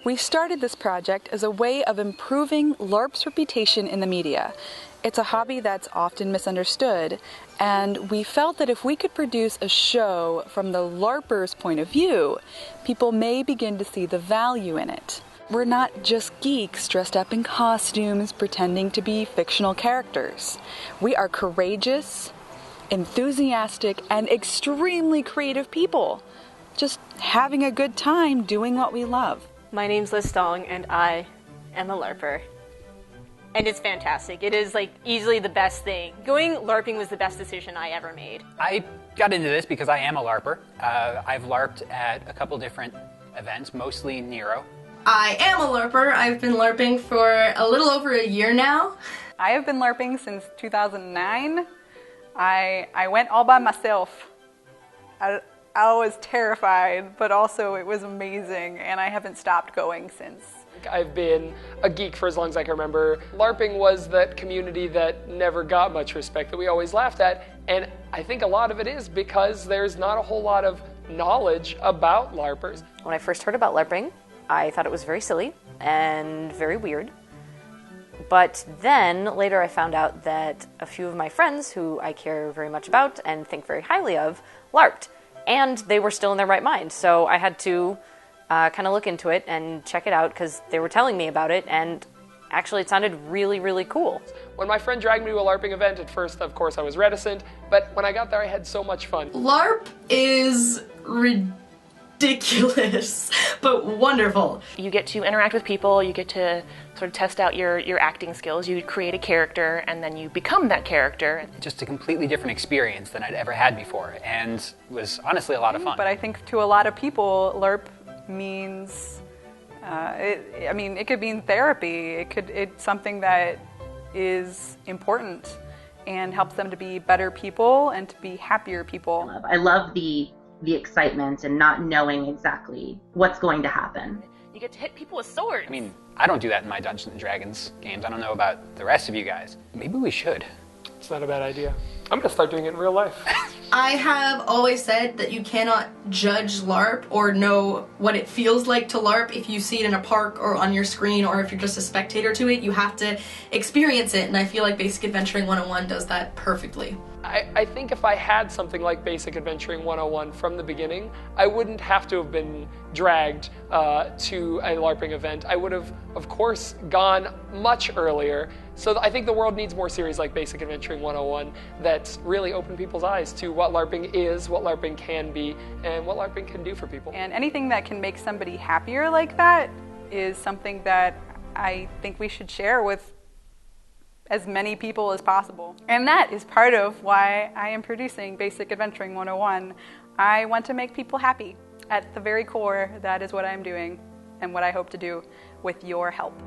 We started this project as a way of improving LARP's reputation in the media. It's a hobby that's often misunderstood, and we felt that if we could produce a show from the LARPer's point of view, people may begin to see the value in it. We're not just geeks dressed up in costumes pretending to be fictional characters. We are courageous, enthusiastic, and extremely creative people, just having a good time doing what we love. My name's Liz Stong, and I am a LARPer. And it's fantastic. It is like easily the best thing. Going LARPing was the best decision I ever made. I got into this because I am a LARPer. I've LARPed at a couple different events, mostly Nero. I am a LARPer. I've been LARPing for a little over a year now. I have been LARPing since 2009. I went all by myself. I was terrified, but also it was amazing, and I haven't stopped going since. I've been a geek for as long as I can remember. LARPing was that community that never got much respect, that we always laughed at, and I think a lot of it is because there's not a whole lot of knowledge about LARPers. When I first heard about LARPing, I thought it was very silly and very weird. But then later I found out that a few of my friends who I care very much about and think very highly of LARPed. And they were still in their right mind, so I had to kind of look into it and check it out because they were telling me about it, and actually it sounded really, really cool. When my friend dragged me to a LARPing event, at first, of course, I was reticent, but when I got there, I had so much fun. LARP is ridiculous, but wonderful. You get to interact with people, you get to sort of test out your acting skills, you create a character, and then you become that character. Just a completely different experience than I'd ever had before, and was honestly a lot of fun. But I think to a lot of people, LARP means, it could mean therapy. It's something that is important and helps them to be better people and to be happier people. I love the excitement and not knowing exactly what's going to happen. You get to hit people with swords. I mean, I don't do that in my Dungeons & Dragons games. I don't know about the rest of you guys. Maybe we should. It's not a bad idea. I'm gonna start doing it in real life. I have always said that you cannot judge LARP or know what it feels like to LARP if you see it in a park or on your screen, or if you're just a spectator to it. You have to experience it, and I feel like Basic Adventuring 101 does that perfectly. I think if I had something like Basic Adventuring 101 from the beginning, I wouldn't have to have been dragged to a LARPing event. I would have, of course, gone much earlier. So I think the world needs more series like Basic Adventuring 101 that really open people's eyes to what LARPing is, what LARPing can be, and what LARPing can do for people. And anything that can make somebody happier like that is something that I think we should share with as many people as possible. And that is part of why I am producing Basic Adventuring 101. I want to make people happy. At the very core, that is what I'm doing and what I hope to do with your help.